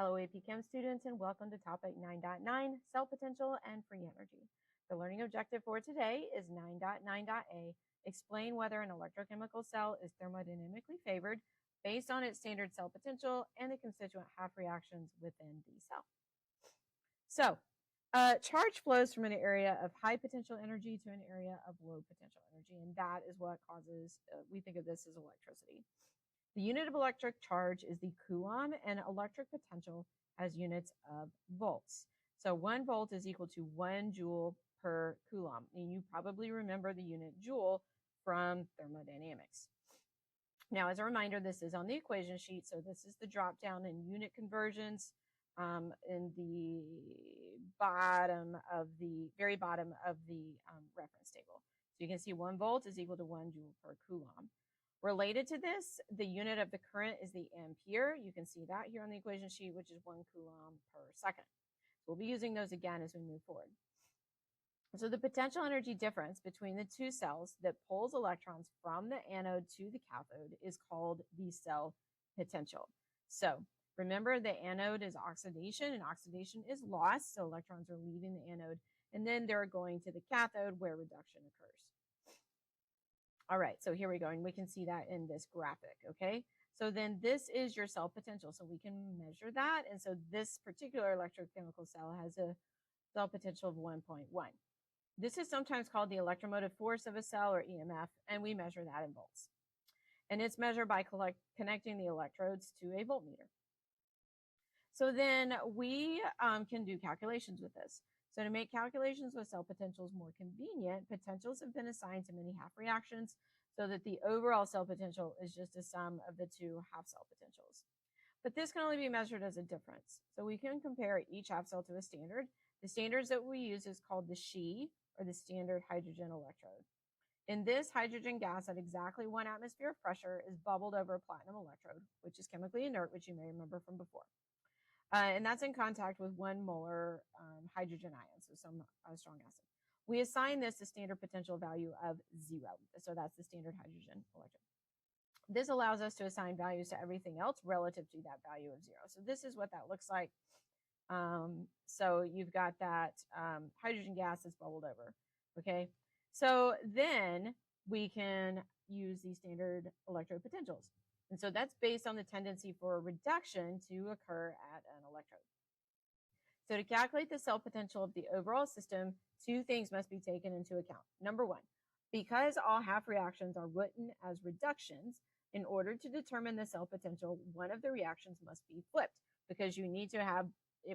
Hello AP Chem students and welcome to topic 9.9, cell potential and free energy. The learning objective for today is 9.9.a, explain whether an electrochemical cell is thermodynamically favored based on its standard cell potential and the constituent half reactions within the cell. So, charge flows from an area of high potential energy to an area of low potential energy, and that is what causes, we think of this as electricity. The unit of electric charge is the coulomb, and electric potential has units of volts. So 1 volt is equal to 1 joule per coulomb. And you probably remember the unit joule from thermodynamics. Now, as a reminder, this is on the equation sheet. So this is the drop down in unit conversions in the very bottom of the reference table. So you can see 1 volt is equal to 1 joule per coulomb. Related to this, the unit of the current is the ampere. You can see that here on the equation sheet, which is 1 coulomb per second. We'll be using those again as we move forward. So the potential energy difference between the two cells that pulls electrons from the anode to the cathode is called the cell potential. So remember, the anode is oxidation, and oxidation is loss. So electrons are leaving the anode, and then they're going to the cathode where reduction occurs. All right, so here we go, and we can see that in this graphic, okay? So then this is your cell potential, so we can measure that, and so this particular electrochemical cell has a cell potential of 1.1. This is sometimes called the electromotive force of a cell, or EMF, and we measure that in volts. And it's measured by connecting the electrodes to a voltmeter. So then we can do calculations with this. So to make calculations with cell potentials more convenient, potentials have been assigned to many half reactions so that the overall cell potential is just a sum of the two half cell potentials. But this can only be measured as a difference. So we can compare each half cell to a standard. The standards that we use is called the SHE, or the standard hydrogen electrode. In this, hydrogen gas at exactly 1 atmosphere of pressure is bubbled over a platinum electrode, which is chemically inert, which you may remember from before. And that's in contact with 1 molar hydrogen ion, so some strong acid. We assign this a standard potential value of 0. So that's the standard hydrogen electrode. This allows us to assign values to everything else relative to that value of 0. So this is what that looks like. So you've got that hydrogen gas that's bubbled over. Okay. So then we can use these standard electrode potentials. And so that's based on the tendency for a reduction to occur at an electrode. So to calculate the cell potential of the overall system, 2 things must be taken into account. Number 1, because all half reactions are written as reductions, in order to determine the cell potential, one of the reactions must be flipped, because you need to have,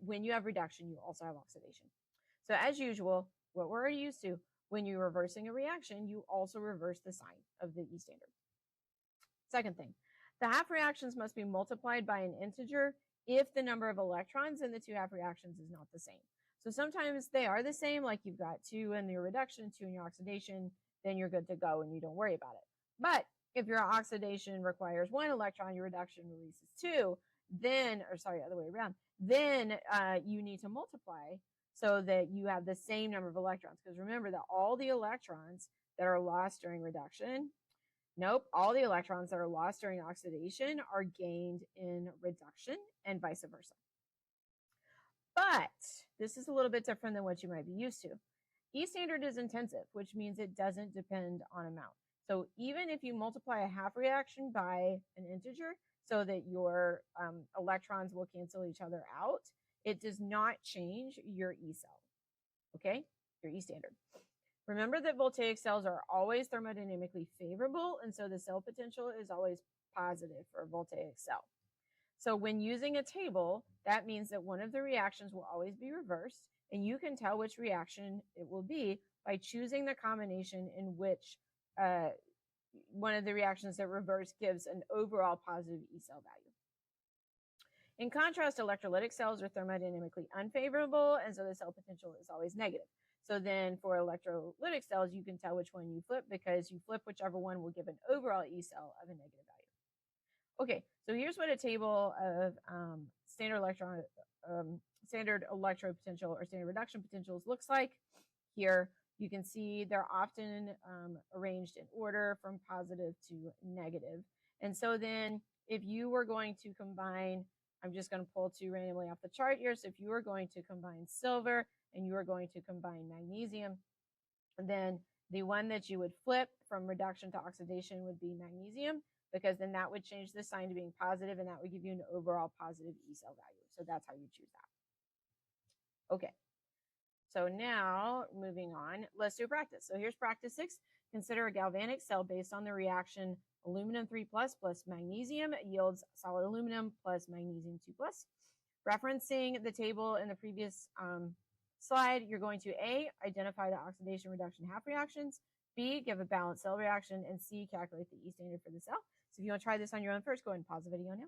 when you have reduction, you also have oxidation. So as usual, what we're used to, when you're reversing a reaction, you also reverse the sign of the E standard. Second thing, the half reactions must be multiplied by an integer if the number of electrons in the 2 half reactions is not the same. So sometimes they are the same, like you've got 2 in your reduction, 2 in your oxidation, then you're good to go and you don't worry about it. But if your oxidation requires 1 electron, your reduction releases 2, then, or sorry, other way around, then you need to multiply so that you have the same number of electrons. Because remember that all the electrons that are lost during reduction, all the electrons that are lost during oxidation are gained in reduction, and vice versa. But this is a little bit different than what you might be used to. E standard is intensive, which means it doesn't depend on amount. So even if you multiply a half reaction by an integer so that your electrons will cancel each other out, it does not change your E cell, okay? Your E standard. Remember that voltaic cells are always thermodynamically favorable, and so the cell potential is always positive for a voltaic cell. So when using a table, that means that one of the reactions will always be reversed, and you can tell which reaction it will be by choosing the combination in which one of the reactions that reverse gives an overall positive E cell value. In contrast, electrolytic cells are thermodynamically unfavorable, and so the cell potential is always negative. So then for electrolytic cells, you can tell which one you flip, because you flip whichever one will give an overall E cell of a negative value. Okay, so here's what a table of standard electrode potential or standard reduction potentials looks like. Here you can see they're often arranged in order from positive to negative. And so then if you were going to combine I'm just going to pull two randomly off the chart here. So if you are going to combine silver and you are going to combine magnesium, then the one that you would flip from reduction to oxidation would be magnesium, because then that would change the sign to being positive, and that would give you an overall positive E cell value. So that's how you choose that. Okay. So now moving on, let's do practice. So here's practice 6. Consider a galvanic cell based on the reaction aluminum 3+ plus magnesium yields solid aluminum plus magnesium 2+. Referencing the table in the previous slide, you're going to A, identify the oxidation reduction half reactions, B, give a balanced cell reaction, and C, calculate the E standard for the cell. So if you want to try this on your own first, go ahead and pause the video now.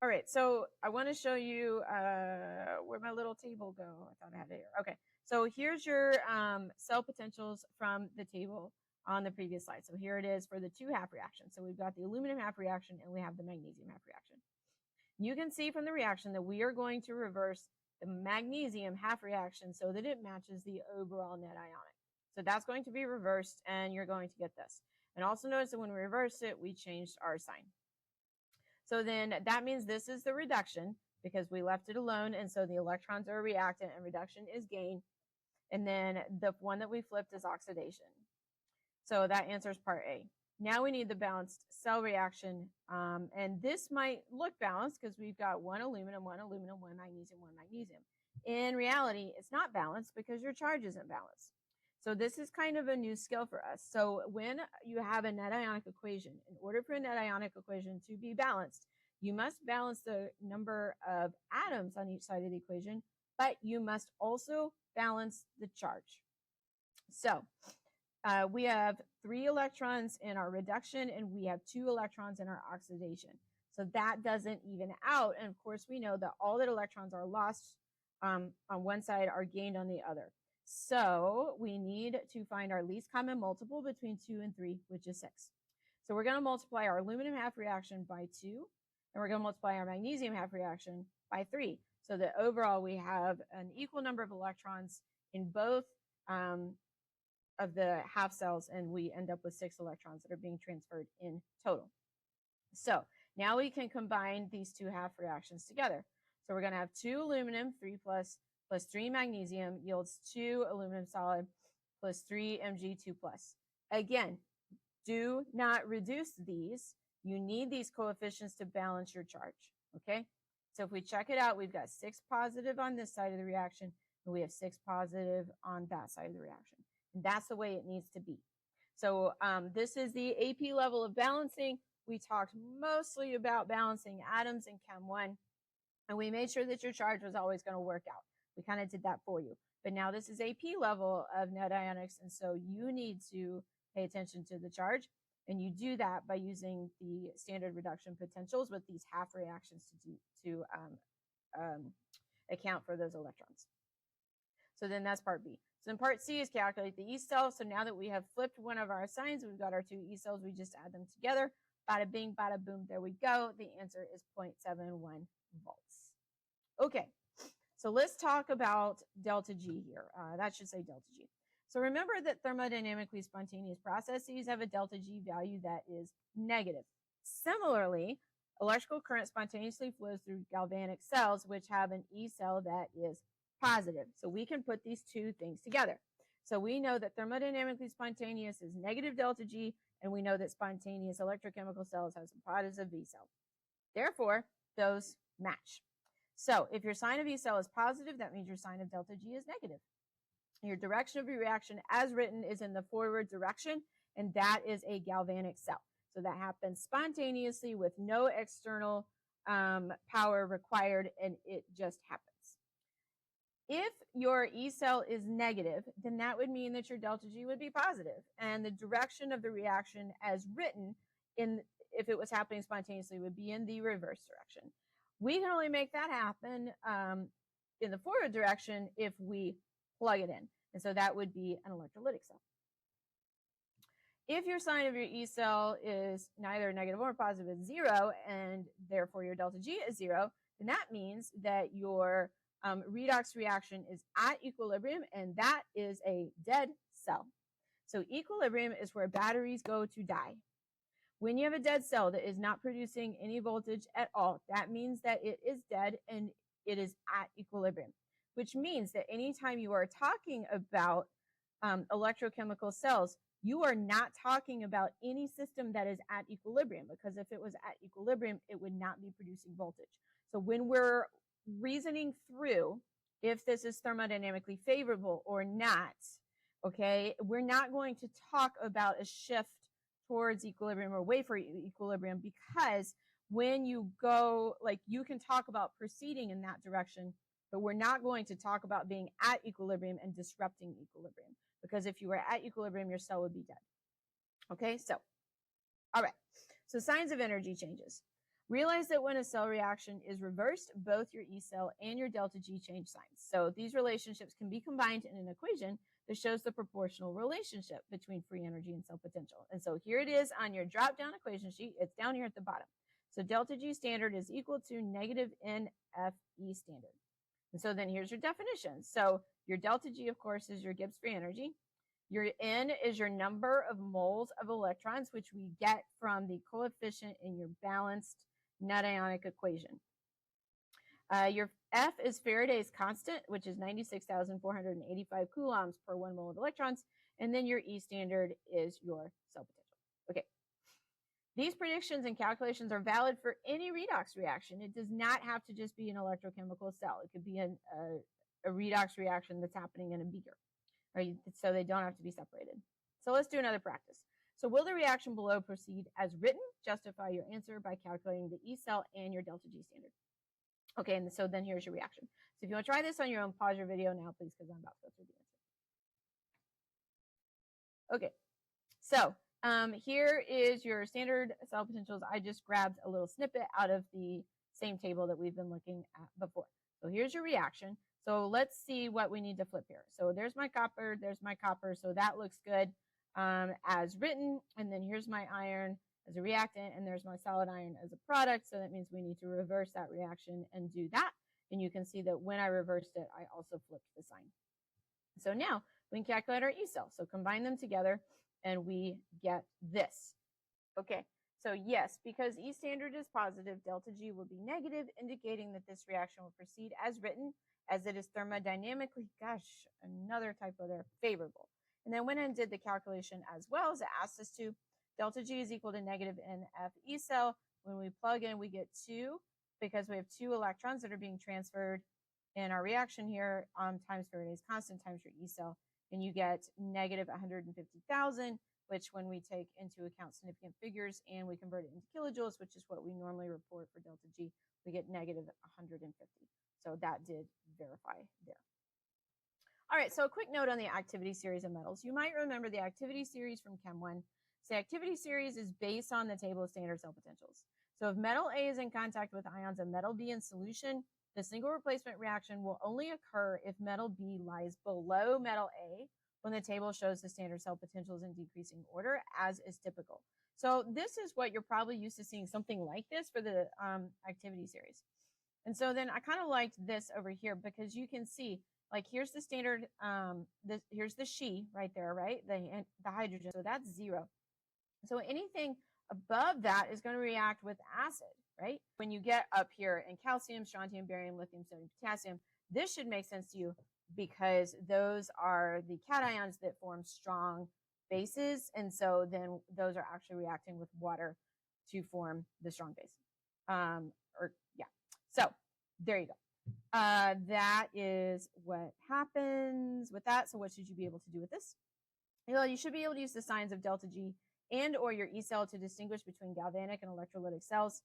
All right, so I want to show you where my little table go. I thought I had it here. Okay, so here's your cell potentials from the table on the previous slide. So here it is for the two half reactions. So we've got the aluminum half reaction and we have the magnesium half reaction. You can see from the reaction that we are going to reverse the magnesium half reaction so that it matches the overall net ionic. So that's going to be reversed, and you're going to get this. And also notice that when we reverse it, we changed our sign. So then that means this is the reduction because we left it alone, and so the electrons are a reactant and reduction is gain. And then the one that we flipped is oxidation. So that answers part A. Now we need the balanced cell reaction, and this might look balanced because we've got one aluminum, one magnesium, one magnesium. In reality, it's not balanced because your charge isn't balanced. So this is kind of a new skill for us. So when you have a net ionic equation, in order for a net ionic equation to be balanced, you must balance the number of atoms on each side of the equation, but you must also balance the charge. So we have 3 electrons in our reduction and we have 2 electrons in our oxidation. So that doesn't even out. And of course, we know that all the electrons are lost on one side are gained on the other. So we need to find our least common multiple between 2 and 3, which is 6. So we're going to multiply our aluminum half reaction by 2, and we're going to multiply our magnesium half reaction by 3. So that overall we have an equal number of electrons in both of the half cells, and we end up with 6 electrons that are being transferred in total. So now we can combine these two half reactions together. So we're going to have 2 aluminum 3+ plus 3 magnesium yields 2 aluminum solid plus 3 Mg2+. Again, do not reduce these. You need these coefficients to balance your charge, okay? So if we check it out, we've got 6 positive on this side of the reaction, and we have 6 positive on that side of the reaction. And that's the way it needs to be. So this is the AP level of balancing. We talked mostly about balancing atoms in Chem 1, and we made sure that your charge was always going to work out. We kind of did that for you. But now this is AP level of net ionics, and so you need to pay attention to the charge, and you do that by using the standard reduction potentials with these half reactions to account for those electrons. So then that's part B. So then part C is calculate the E cell. So now that we have flipped one of our signs, we've got our 2 E cells, we just add them together. Bada bing, bada boom, there we go. The answer is 0.71 volts. Okay, so let's talk about delta G here. That should say delta G. So remember that thermodynamically spontaneous processes have a delta G value that is negative. Similarly, electrical current spontaneously flows through galvanic cells, which have an E cell that is positive. So we can put these two things together. So we know that thermodynamically spontaneous is negative delta G, and we know that spontaneous electrochemical cells have some positive V cell. Therefore, those match. So if your sign of E cell is positive, that means your sign of delta G is negative. Your direction of your reaction as written is in the forward direction, and that is a galvanic cell. So that happens spontaneously with no external power required, and it just happens. If your E cell is negative, then that would mean that your delta G would be positive, and the direction of the reaction as written if it was happening spontaneously would be in the reverse direction. We can only make that happen in the forward direction if we plug it in, and so that would be an electrolytic cell. If your sign of your E cell is neither negative or positive, it's 0, and therefore your delta G is 0, then that means that your redox reaction is at equilibrium, and that is a dead cell. So equilibrium is where batteries go to die. When you have a dead cell that is not producing any voltage at all, that means that it is dead and it is at equilibrium, which means that anytime you are talking about electrochemical cells, you are not talking about any system that is at equilibrium, because if it was at equilibrium, it would not be producing voltage. So when we're reasoning through if this is thermodynamically favorable or not, okay, we're not going to talk about a shift towards equilibrium or away from equilibrium, because when you go, like, you can talk about proceeding in that direction, but we're not going to talk about being at equilibrium and disrupting equilibrium, because if you were at equilibrium, your cell would be dead. Okay, so, all right. So signs of energy changes. Realize that when a cell reaction is reversed, both your E cell and your delta G change signs. So these relationships can be combined in an equation that shows the proportional relationship between free energy and cell potential. And so here it is on your drop-down equation sheet. It's down here at the bottom. So delta G standard is equal to negative NFE standard. And so then here's your definition. So your delta G, of course, is your Gibbs free energy. Your N is your number of moles of electrons, which we get from the coefficient in your balanced net ionic equation. Your F is Faraday's constant, which is 96,485 coulombs per 1 mole of electrons. And then your E standard is your cell potential. Okay. These predictions and calculations are valid for any redox reaction. It does not have to just be an electrochemical cell. It could be a redox reaction that's happening in a beaker, right? So they don't have to be separated. So let's do another practice. So will the reaction below proceed as written? Justify your answer by calculating the E cell and your delta G standard. Okay, and so then here's your reaction. So if you want to try this on your own, pause your video now, please, because I'm about to go through the answer. Okay, so here is your standard cell potentials. I just grabbed a little snippet out of the same table that we've been looking at before. So here's your reaction. So let's see what we need to flip here. So there's my copper, so that looks good as written. And then here's my iron as a reactant, and there's my solid iron as a product. So that means we need to reverse that reaction and do that. And you can see that when I reversed it, I also flipped the sign. So now we can calculate our E cell. So combine them together and we get this. Okay, so yes, because E standard is positive, delta G will be negative, indicating that this reaction will proceed as written, as it is thermodynamically, gosh, another typo there, favorable. And then went and did the calculation as well as it asked us to. Delta G is equal to negative NF E cell. When we plug in, we get 2, because we have 2 electrons that are being transferred in our reaction here, times Faraday's constant times your E cell, and you get negative 150,000, which when we take into account significant figures and we convert it into kilojoules, which is what we normally report for delta G, we get negative 150. So that did verify there. All right, so a quick note on the activity series of metals. You might remember the activity series from Chem 1. So the activity series is based on the table of standard cell potentials. So if metal A is in contact with ions of metal B in solution, the single replacement reaction will only occur if metal B lies below metal A when the table shows the standard cell potentials in decreasing order, as is typical. So this is what you're probably used to seeing, something like this for the activity series. And so then I kind of liked this over here, because you can see, like, here's the standard, here's the She right there, right? The hydrogen, so that's 0. So anything above that is going to react with acid, right? When you get up here in calcium, strontium, barium, lithium, sodium, potassium, this should make sense to you, because those are the cations that form strong bases. And so then those are actually reacting with water to form the strong base. So there you go. That is what happens with that. So what should you be able to do with this? Well, you should be able to use the signs of delta G and or your E cell to distinguish between galvanic and electrolytic cells.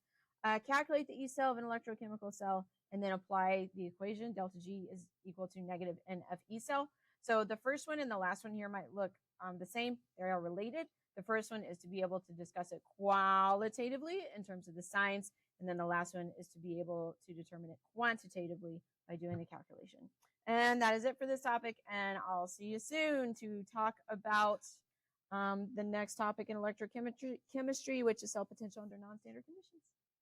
Calculate the E cell of an electrochemical cell, and then apply the equation. Delta G is equal to negative NF E cell. So the first one and the last one here might look the same. They are related. The first one is to be able to discuss it qualitatively in terms of the signs. And then the last one is to be able to determine it quantitatively by doing the calculation. And that is it for this topic. And I'll see you soon to talk about the next topic in electrochemistry, which is cell potential under non-standard conditions.